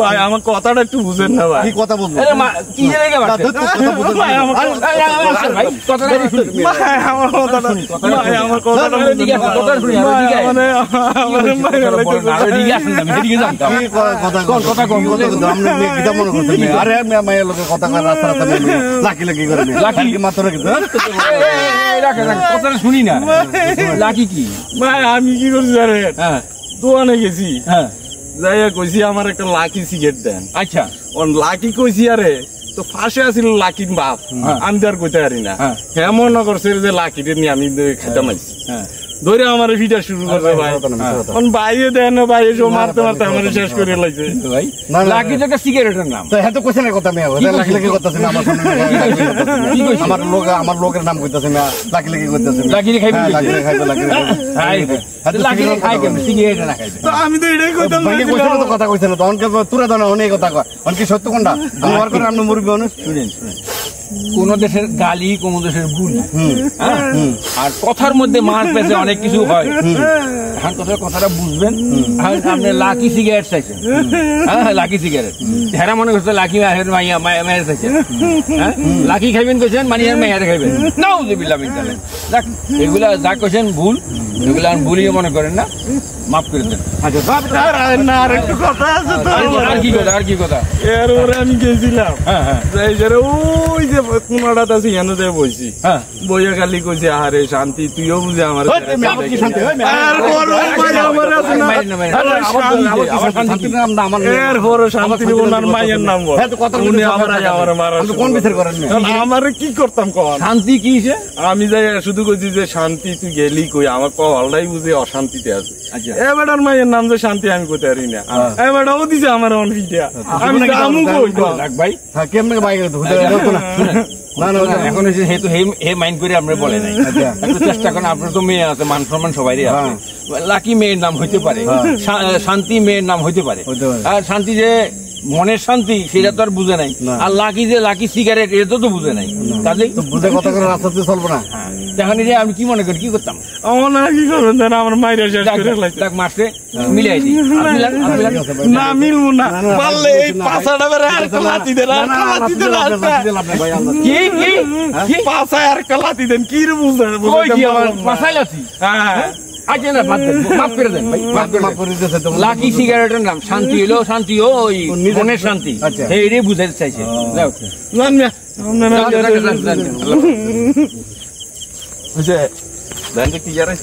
ভাই আমার কথাটা একটু বুঝেন না ভাই। কি কথা বলবো? কি জায়গা ভাই আমার কথাটা শুনি না। লাকি কি ভাই? আমি কি করছি জানেন? দোকানে গেছি, যাইয়া কইছি আমার একটা লাকি সিগারেট দেন। আচ্ছা, লাকি কইছি আরে তো ফাঁসে আছিল লাকির বাপ, আমি তো আর কইতে পারি না। হ্যাঁ মনে করছে যে লাকিটা নিয়ে আমি খেতে মাইছি, ধরে আমার ভিডিও শুরু করছে ভাই। বাইরে দেন না ভাই, এসব মারতে মারতে আমার শেষ করে লাগছে ভাই। লাকি তো একটা সিগারেটের নাম। তো হ্যাঁ তো কোশ্চেনের কথা আমি লাকি লাকি করতেছি না, আমার লোকের নাম কইতাছে না, লাকি লাকি করতেছে। লাকি খাইবে, লাকি খাইবে, লাকি লাকি খাই কেন সিগারেট না খাইবে? তো আমি তো এটাই কইতাম না, কোশ্চেনের তো কথা কইছ না। তখন কে তুরা দানা অনেক কথা কয়, অনেক সত্য কোনটা আমি ওর করে আপনি মুরগি মানুষ। শুনেন কোন দেশের গালি কোন দেশের গুণ, আর কথার মধ্যে মার পেছে অনেক কিছু হয়। এখন কথাটা বুঝবেন। আপনি লাকি সিগারেট চাইছেন, হ্যাঁ লাকি সিগারেট, হেরা মনে করছে লাকি মায়ের চাইছেন, হ্যাঁ লাকি খাইবেন কইছেন মানে মেয়ের খাইবেন। নাউযুবিল্লাহ মিন যালিক। এগুলা যা কইছেন ভুল, এগুলা ভুলিয়ে মনে করেন না, মাফ করে দেন। আচ্ছা আর একটু কথা আছে তো। আর কি কথা? আর কি কথা? এর ওরে আমি গেছিলাম, ওই যে কোনাটা আছে এনে যে বইছি, বইয়া খালি কইছে আরে শান্তি তুইও বুঝে আমার আমারে কি করতাম কন? শান্তি কি? আমি যাই শুধু কইছি যে শান্তি তুই গেলি কই, আমার কলটাই বুঝে অশান্তিতে আছে। এবার মায়ের নাম যে শান্তি আমি কইতে পারি না, এবার ও দিছে আমার অনভিডিয়া আমি আমু কই ভাই কেমনে ভাই না না এখন যেহেতু হে মাইন্ড করে আমরা বলে নাই, একটু চেষ্টা করেন। আপনার তো মেয়ে আছে, মান সম্মান সবাই আছে। লাকি মেয়ের নাম হইতে পারে, শান্তি মেয়ের নাম হইতে পারে, আর শান্তি যে মনের শান্তি সেটা তো আর বুঝে নাই, আর লাকি যে লাকি সিগারেট এটা তো বুঝে নাই। কাজেই বুঝে কথা করে রাস্তাতে চলবো না। এখন যে আমি কি মনে করি কি করতাম, আমার না কি করবেন জান, আমার মাইরা শেষ করে লাগ মাসে মিলাই দিই না, মিলবো না পারলে এই পাছাটা বেরে আর কলাতি দেন, আর কলাতি দেন, কি কি কি পাছায় আর কলাতি দেন, কি রে বুঝেন কই কি আমার পাছাই লাতি? হ্যাঁ আচ্ছা না বাদ দেন, মাফ করে দেন ভাই, মাফ করে দিতেছে তো। লাকি সিগারেটের নাম শান্তি হলো, শান্তি ওই মনের শান্তি, এইটাই বুঝাতে চাইছে। জান না বুঝে দেন কি যারা